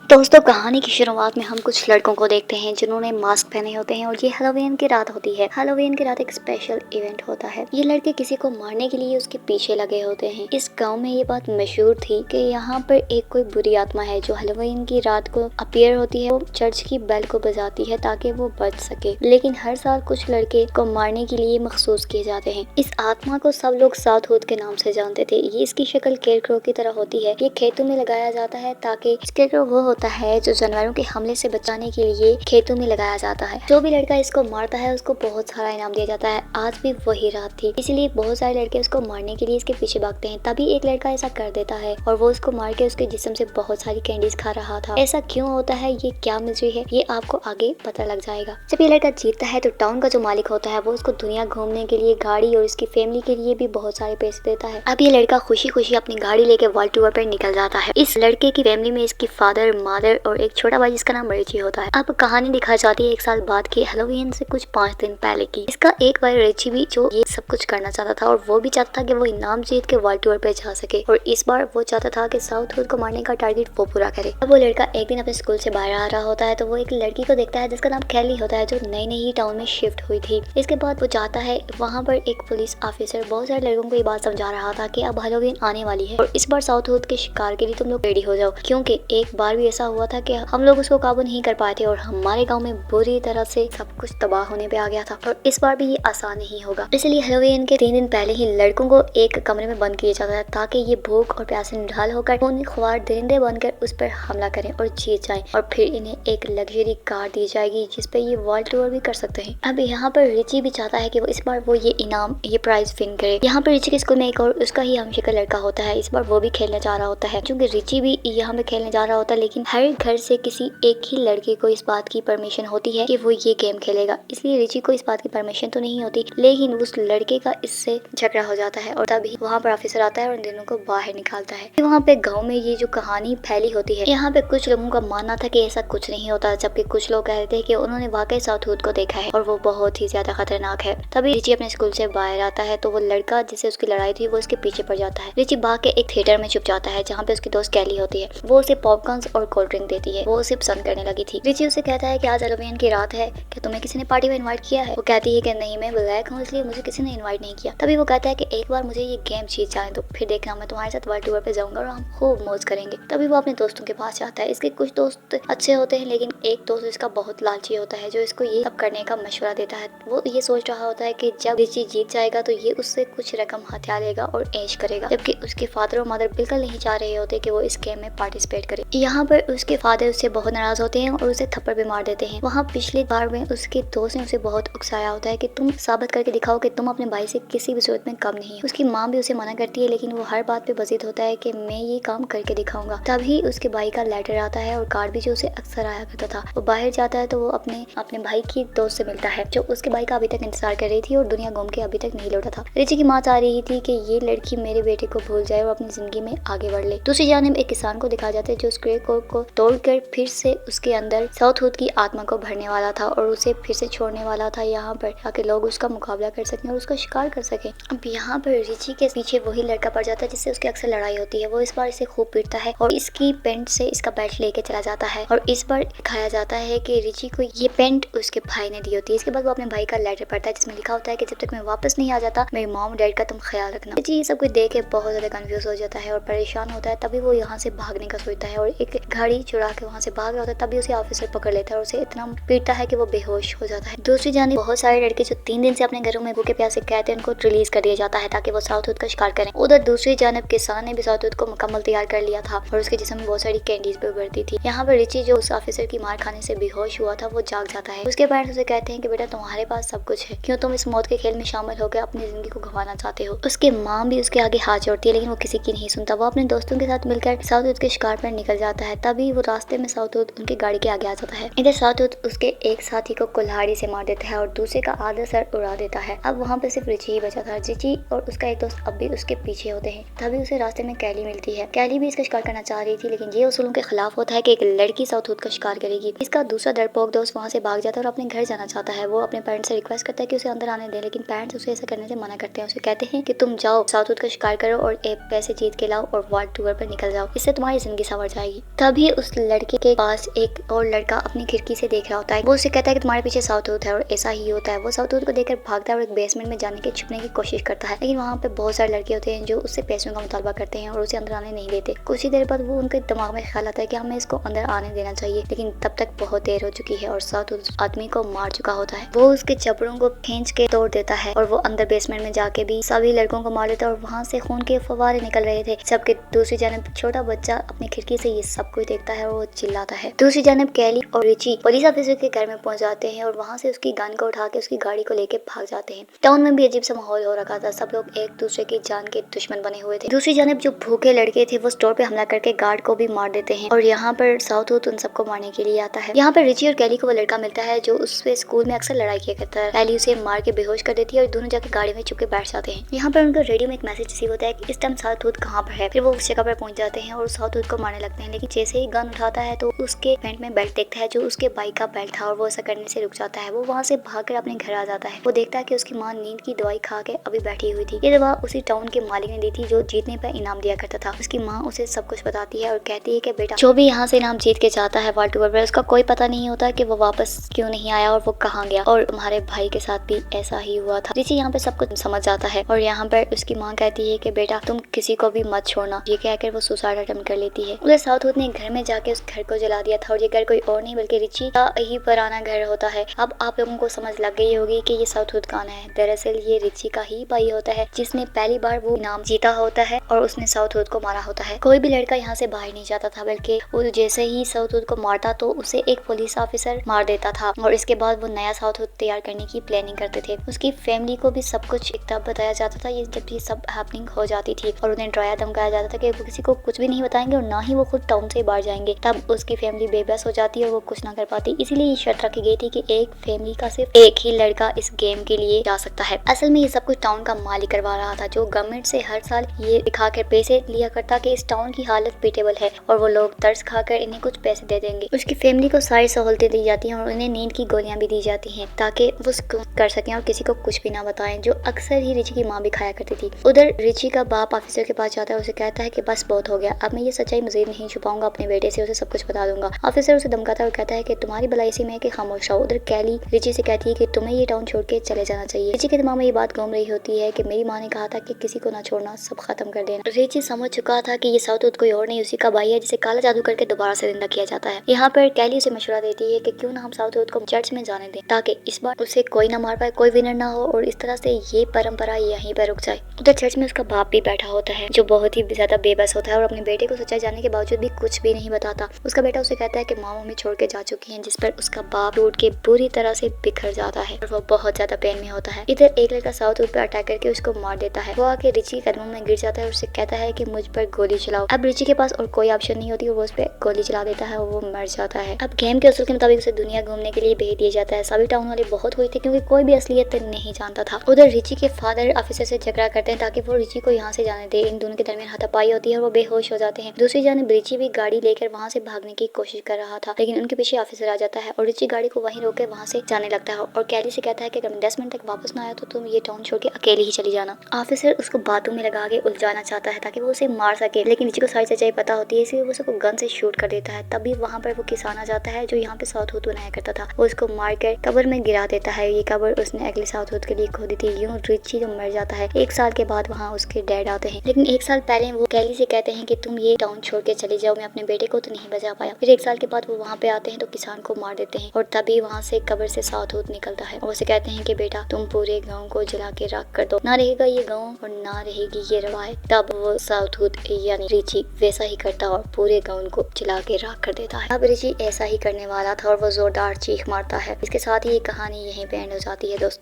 दोस्तों, कहानी की शुरुआत में हम कुछ लड़कों को देखते हैं जिन्होंने मास्क पहने होते हैं और ये हैलोवीन की रात होती है। हैलोवीन की रात एक स्पेशल इवेंट होता है। ये लड़के किसी को मारने के लिए उसके पीछे लगे होते हैं। इस गांव में ये बात मशहूर थी कि यहाँ पर एक कोई बुरी आत्मा है जो हैलोवीन की रात को अपीयर होती है। वो चर्च की बेल को बजाती है ताकि वो बच सके, लेकिन हर साल कुछ लड़के को मारने के लिए मखसूस किए जाते हैं। इस आत्मा को सब लोग साउथवुड के नाम से जानते थे। ये इसकी शक्ल केरक्रो की तरह होती है। ये खेतों में लगाया जाता है ताकि केरक्रो वो होता है जो जानवरों के हमले से बचाने के लिए खेतों में लगाया जाता है। जो भी लड़का इसको मारता है उसको बहुत सारा इनाम दिया जाता है। आज भी वही रात थी, इसीलिए बहुत सारे लड़के उसको मारने के लिए इसके पीछे भागते हैं। तभी एक लड़का ऐसा कर देता है और वो उसको मार के उसके जिस्म से बहुत सारी कैंडीज खा रहा था। ऐसा क्यों होता है, ये क्या मिस्ट्री है, ये आपको आगे पता लग जाएगा। जब ये लड़का जीतता है तो टाउन का जो मालिक होता है वो उसको दुनिया घूमने के लिए गाड़ी और उसकी फैमिली के लिए भी बहुत सारे पैसे देता है। अब ये लड़का खुशी खुशी अपनी गाड़ी लेके वर्ल्ड टूर पर निकल जाता है। इस लड़के की फैमिली में इसकी फादर, मदर और एक छोटा भाई जिसका नाम रिची होता है। अब कहानी दिखाई जाती है 1 साल बाद की, हैलोवीन से कुछ 5 दिन पहले की। इसका एक भाई रिची भी जो ये सब कुछ करना चाहता था और वो भी चाहता था कि वो इनाम जीत के वर्ल्ड टूर पे जा सके और इस बार वो चाहता था कि साउथवुड को मारने का टारगेट वो पूरा करे। अब वो लड़का एक दिन अपने स्कूल से बाहर आ रहा होता है तो वो एक लड़की को देखता है जिसका नाम कैली होता है, जो नई नई ही टाउन में शिफ्ट हुई थी। इसके बाद वो जाता है, वहाँ पर एक पुलिस ऑफिसर बहुत सारे लड़कों को ये बात समझा रहा था कि अब हैलोवीन आने वाली है और इस बार साउथवुड के शिकार के लिए तुम लोग रेडी हो जाओ, क्योंकि एक बार भी ऐसा हुआ था कि हम लोग उसको काबू नहीं कर पाए थे और हमारे गांव में बुरी तरह से सब कुछ तबाह होने पे आ गया था और इस बार भी ये आसान नहीं होगा। इसलिए हैलोवीन के 3 दिन पहले ही लड़कों को एक कमरे में बंद किया जाता है ताकि ये भूख और प्यास से निढाल होकर खून ख्वार दरिंदे बनकर उस पर हमला करें और जीत जाएं और फिर इन्हें एक लग्जरी कार दी जाएगी जिसपे ये वर्ल्ड टूर भी कर सकते हैं। अब यहाँ पर रिची भी चाहता है कि वो इस बार वो ये इनाम, ये प्राइज विन करे। यहाँ पर रिची के स्कूल में एक और उसका ही हमशक्ल लड़का होता है। इस बार वो भी खेलने जा रहा होता है। क्योंकि रिची भी यहाँ पे खेलने जा रहा होता है, लेकिन हर घर से किसी एक ही लड़के को इस बात की परमिशन होती है कि वो ये गेम खेलेगा। इसलिए रिची को इस बात की परमिशन तो नहीं होती, लेकिन उस लड़के का इससे झगड़ा हो जाता है और तभी वहाँ पर ऑफिसर आता है और उन दोनों को बाहर निकालता है। वहाँ पे गाँव में ये जो कहानी फैली होती है, यहाँ पे कुछ लोगों का मानना था कि ऐसा कुछ नहीं होता, जबकि कुछ लोग कहते हैं कि उन्होंने वाकई साउथवुड को देखा है और वो बहुत ही ज्यादा खतरनाक है। तभी रिची अपने स्कूल से बाहर आता है तो वो लड़का जिससे उसकी लड़ाई थी वो उसके पीछे पड़ जाता है। रिची भाग के एक थिएटर में छुप जाता है जहाँ पे उसकी दोस्त कैली होती है। वो उसे पॉपकॉर्न और कोल्ड ड्रिंक देती है। वो उसे पसंद करने लगी थी। रिची उसे कहता है कि आज हैलोवीन की रात है, क्या तुम्हें किसी ने पार्टी में इनवाइट किया है? वो कहती है कि नहीं, मैं ब्लैक हूँ इसलिए मुझे किसी ने इनवाइट नहीं किया। तभी वो कहता है कि एक बार मुझे ये गेम जीत जाए तो फिर देखना मैं तुम्हारे साथ वर्ल्ड टूर पे जाऊंगा और हम खूब मौज करेंगे। तभी वो अपने दोस्तों के पास जाता है। इसके कुछ दोस्त अच्छे होते हैं, लेकिन एक दोस्त इसका बहुत लालची होता है जो इसको ये सब करने का मशवरा देता है। वो ये सोच रहा होता है कि जब रिची जीत जाएगा तो ये उससे कुछ रकम हथिया लेगा और ऐश करेगा, जबकि उसके फादर और मदर बिल्कुल नहीं चाह रहे होते कि वो इस गेम में पार्टिसिपेट करे। यहाँ पर उसके फादर उससे बहुत नाराज होते हैं और उसे थप्पड़ भी मार देते हैं। वहाँ पिछली बार में उसके दोस्त ने उसे बहुत उकसाया होता है कि तुम साबित करके दिखाओ कि तुम अपने भाई से किसी भी सूरत में कम नहीं। उसकी माँ भी उसे मना करती है, लेकिन वो हर बात पे बजीद होता है कि मैं ये काम करके दिखाऊंगा। तभी उसके भाई का लेटर आता है और कार्ड भी जो उसे अक्सर आया करता था। वो बाहर जाता है तो वो अपने भाई की दोस्त से मिलता है जो उसके भाई का अभी तक इंतजार कर रही थी और दुनिया घूम के अभी तक नहीं लौटा था। रिची की माँ चाह रही थी कि ये लड़की मेरे बेटे को भूल जाए और अपनी जिंदगी में आगे बढ़ ले। दूसरी जानिब एक किसान को दिखाया जाता है जो स्क्रे कोड को तोड़कर फिर से उसके अंदर साउथवुड की आत्मा को भरने वाला था और उसे फिर से छोड़ने वाला था यहाँ पर, ताकि लोग उसका मुकाबला कर सकें और उसका शिकार कर सकें। अब यहाँ पर रिची के पीछे वही लड़का पड़ जाता है जिससे उसकी अक्सर लड़ाई होती है। वो इस बार इसे खूब पीटता है और इसकी पेंट से इसका बैट लेके चला जाता है और इस बार दिखाया जाता है कि रिची को ये पेंट उसके भाई ने दी होती है। इसके बाद वो अपने भाई का लेटर पढ़ता है जिसमें लिखा होता है कि जब तक मैं वापस नहीं आ जाता मेरी मॉम डैड का तुम ख्याल रखना। रिची ये सब कुछ देख के बहुत ज्यादा कंफ्यूज हो जाता है और परेशान होता है। तभी वो यहाँ से भागने का सोचता है और एक गाड़ी चुरा के वहाँ से भाग रहा होता है। तभी उसे ऑफिसर पकड़ लेता है और उसे इतना पीटता है कि वो बेहोश हो जाता है। दूसरी जानिब बहुत सारे लड़के जो 3 दिन से अपने घरों में भूखे प्यासे कहते हैं उनको रिलीज कर दिया जाता है ताकि वो साउथवुड का शिकार करें। उधर दूसरी जानिब किसान ने भी साउथवुड को मुकम्मल तैयार कर लिया था और उसके जिस्म में बहुत सारी कैंडीज भी उभरती थी। यहाँ पर रिची जो उस ऑफिसर की मार खाने से बेहोश हुआ था वो जाग जाता है। उसके पेरेंट्स उसे कहते हैं कि बेटा तुम्हारे पास सब कुछ है, क्यों तुम इस मौत के खेल में शामिल होकर अपनी जिंदगी को गंवाना चाहते हो। उसकी माँ भी उसके आगे हाथ जोड़ती है, लेकिन वो किसी की नहीं सुनता। वो अपने दोस्तों के साथ मिलकर साउथवुड के शिकार पर निकल जाता है। तभी वो रास्ते में साउथवुड उनकी गाड़ी के आगे आ जाता है। इधर साउथवुड उसके एक साथी को कुल्हाड़ी से मार देता है और दूसरे का आधा सर उड़ा देता है। अब वहाँ पे सिर्फ रिची ही बचा था। रिची और उसका एक दोस्त अब भी उसके पीछे होते हैं। तभी उसे रास्ते में कैली मिलती है। कैली भी इसका शिकार करना चाह रही थी, लेकिन ये उसूलों के खिलाफ होता है कि एक लड़की साउथवुड का शिकार करेगी। इसका दूसरा डरपोक दोस्त वहाँ से भाग जाता है और अपने घर जाना चाहता है। वो अपने पेरेंट्स से रिक्वेस्ट करता है कि उसे अंदर आने दें, लेकिन पेरेंट्स उसे ऐसा करने से मना करते हैं। उसे कहते हैं कि तुम जाओ साउथवुड का शिकार करो और पैसे जीत के लाओ और वर्ल्ड टूर पर निकल जाओ, इससे तुम्हारी जिंदगी संवर जाएगी। तभी तभी उस लड़के के पास एक और लड़का अपनी खिड़की से देख रहा होता है। वो उसे कहता है कि तुम्हारे पीछे साउथवुड है, और ऐसा ही होता है। वो साउथवुड को देखकर भागता है और एक बेसमेंट में जाने की छुपने की कोशिश करता है, लेकिन वहाँ पे बहुत सारे लड़के होते हैं जो उससे पैसों का मुतालबा करते हैं और उसे अंदर आने नहीं देते। कुछ ही देर बाद वो उनके दिमाग में ख्याल आता है कि हमें इसको अंदर आने देना चाहिए, लेकिन तब तक बहुत देर हो चुकी है और साउथवुड आदमी को मार चुका होता है। वो उसके जबड़ों को खींच के तोड़ देता है और वो अंदर बेसमेंट में जाके भी सभी लड़कों को मार देता है और वहाँ से खून के फव्वारे निकल रहे थे। सबके दूसरी जानब छोटा बच्चा अपनी खिड़की से ये सब कुछ देखता है और वो चिल्लाता है। दूसरी जानब कैली और रिची पुलिस ऑफिसर के घर में पहुंच जाते हैं और वहाँ से उसकी गन को उठा के उसकी गाड़ी को लेके भाग जाते हैं। टाउन में भी अजीब सा माहौल हो रखा था, सब लोग एक दूसरे की जान के दुश्मन बने हुए थे। दूसरी जानब जो भूखे लड़के थे वो स्टोर पे हमला करके गार्ड को भी मार देते हैं और यहाँ पर साउथवुड उन सबको मारने के लिए आता है। यहाँ पर रिची और कैली को वो लड़का मिलता है जो उससे स्कूल में अक्सर लड़ाई किया करता है। कैली उसे मार के बेहोश कर देती है और दोनों जाके गाड़ी में चुप के बैठ जाते हैं। यहाँ पर उनको रेडियो में एक मैसेज रिसीव होता है कि इस टाइम साउथवुड कहाँ पर है। फिर वो उस जगह पर पहुंच जाते हैं और साउथवुड को मारने लगते हैं, लेकिन जैसे ही गन उठाता है तो उसके पैंट में बेल्ट देखता है जो उसके बाइक का बेल्ट था और वो ऐसा करने से रुक जाता है। वो वहाँ से भागकर अपने घर आ जाता है। वो देखता है कि उसकी माँ नींद की दवाई खा के अभी बैठी हुई थी। ये दवा उसी टाउन के मालिक ने दी थी जो जीतने पर इनाम दिया करता था। उसकी माँ उसे सब कुछ बताती है और कहती है कि बेटा जो भी यहाँ से इनाम जीत के जाता है वर्ल्ड टूर पर, उसका कोई पता नहीं होता कि वो वापस क्यों नहीं आया और वो कहाँ गया, और तुम्हारे भाई के साथ भी ऐसा ही हुआ था। रिची यहाँ पे सब कुछ समझ जाता है और यहाँ पर उसकी माँ कहती है कि बेटा तुम किसी को भी मत छोड़ना। ये कहकर वो सुसाइड अटेम्प्ट कर लेती है। उधर साउथवुड ने घर में जाके उस घर को जला दिया था और ये घर कोई और नहीं बल्कि रिची का ही पुराना घर होता है। अब आप लोगों को समझ लग गई होगी कि ये साउथवुड कौन है। दरअसल ये रिची का ही भाई होता है जिसने पहली बार वो इनाम जीता होता है और उसने साउथवुड को मारा होता है। कोई भी लड़का यहाँ से बाहर नहीं जाता था, बल्कि वो जैसे ही साउथवुड को मारता तो उसे एक पुलिस ऑफिसर मार देता था और इसके बाद वो नया साउथवुड तैयार करने की प्लानिंग करते थे। उसकी फैमिली को भी सब कुछ एक तब बताया जाता था ये जब ये सब हैपनिंग हो जाती थी और उन्हें डराया धमकाया जाता था कि वो किसी को कुछ भी नहीं बताएंगे और ना ही वो खुद टाउन से बाहर जाएंगे। तब उसकी फैमिली बेबस हो जाती है और वो कुछ ना कर पाती। इसीलिए ये शर्त रखी गई थी कि एक फैमिली का सिर्फ एक ही लड़का इस गेम के लिए जा सकता है। असल में ये सब कुछ टाउन का मालिक करवा रहा था, जो गवर्नमेंट से हर साल ये दिखाकर पैसे लिया करता कि इस टाउन की हालत पीटेबल है और वो लोग तरस खाकर इन्हें कुछ पैसे दे देंगे। उसकी फैमिली को सारी सहूलतें दी जाती हैं और उन्हें नींद की गोलियां भी दी जाती हैं ताकि वो कर सकें और किसी को कुछ भी ना बताएं, जो अक्सर ही रिची की माँ भी खाया करती थी। उधर रिची का बाप ऑफिसर के पास जाता है, उसे कहता है कि बस बहुत हो गया, अब मैं ये सच्चाई मजीद नहीं छुपाऊंगा, अपने बेटे से उसे सब कुछ बता दूंगा। ऑफिसर उसे धमकाता है और कहता है कि तुम्हारी भलाई इसी में है कि खामोश रहो। उधर कैली रिची से कहती है कि तुम्हें ये टाउन छोड़ के चले जाना चाहिए। रिची के दिमाग में ये बात घूम रही होती है कि मेरी माँ ने कहा था कि किसी को ना छोड़ना, सब खत्म कर देना। रिची समझ चुका था कि ये साउथवुड कोई और नहीं उसी का भाई है जिसे काला जादू करके दोबारा से जिंदा किया जाता है। यहाँ पर कैली उसे मशवरा देती है कि क्यों ना हम साउथवुड को चर्च में जाने दें ताकि इस बार उसे कोई ना मार पाए, कोई विनर ना हो और इस तरह से ये परंपरा यहीं पर रुक जाए। उधर चर्च में उसका बाप भी बैठा होता है जो बहुत ही ज्यादा बेबस होता है और अपने बेटे को सच्चाई जानने के बावजूद भी कुछ भी नहीं बताता। उसका बेटा उसे कहता है कि माँ मम्मी छोड़ के जा चुकी हैं, जिस पर उसका बाप टूट के बुरी तरह से बिखर जाता है और वो बहुत ज्यादा पेन में होता है। इधर एक लड़का साउथवुड पर अटैक करके उसको मार देता है। वो आके रिची के कदमों में गिर जाता है और उसे कहता है कि मुझ पर गोली चलाओ। अब रिची के पास और कोई ऑप्शन नहीं होती और वो उस पर गोली चला देता है और वो मर जाता है। अब गेम के उसूल के मुताबिक उसे दुनिया घूमने के लिए भेज दिया जाता है। सभी टाउन वाले बहुत हुए थे क्योंकि कोई भी असलियत नहीं जानता था। उधर रिची के फादर ऑफिसर से झगड़ा करते हैं ताकि वो रिची को यहाँ से जाने दे। इन दोनों के दरमियान हाथापाई होती है और वो बेहोश हो जाते हैं। दूसरी जानब रिची भी गाड़ी लेकर वहाँ से भागने की कोशिश कर रहा था, लेकिन उनके पीछे ऑफिसर आ जाता है और रिची गाड़ी को वहीं रोक के वहाँ से जाने लगता है और कैली से कहता है कि अगर मैं 10 मिनट तक वापस ना आया तो तुम ये टाउन छोड़ के अकेले ही चली जाना। ऑफिसर उसको बातों में लगा के उलझाना चाहता है ताकि वो उसे मार सके, लेकिन रिची को सारी सच्चाई पता होती है, इसलिए वो उसको गन से शूट कर देता है। तभी वहाँ पर वो किसान आ जाता है जो यहाँ पे साउथवुड बनाया करता था। वो उसको मार कर कब्र में गिरा देता है। ये कब्र उसने अगले साउथवुड के लिए खोदी थी। यूं रिची जो मर जाता है। 1 साल के बाद वहाँ उसके डैड आते हैं, लेकिन 1 साल पहले वो कैली से कहते हैं कि तुम ये टाउन छोड़ के चली जाओ, मैं अपने बेटे को तो नहीं बचा पाया। फिर 1 साल के बाद वो वहाँ पे आते हैं तो किसान को मार देते हैं और तभी वहाँ से कब्र से साउथवुड निकलता है और उसे कहते हैं कि बेटा तुम पूरे गाँव को जला के राख कर दो, ना रहेगा ये गाँव और ना रहेगी ये रवायत। तब वो साउथवुड यानी रिची वैसा ही करता और पूरे गाँव को जला के राख कर देता है। अब रिची ऐसा ही करने वाला था और वो जोरदार चीख मारता है। इसके साथ ही ये कहानी यहीं पे एंड हो जाती है दोस्तों।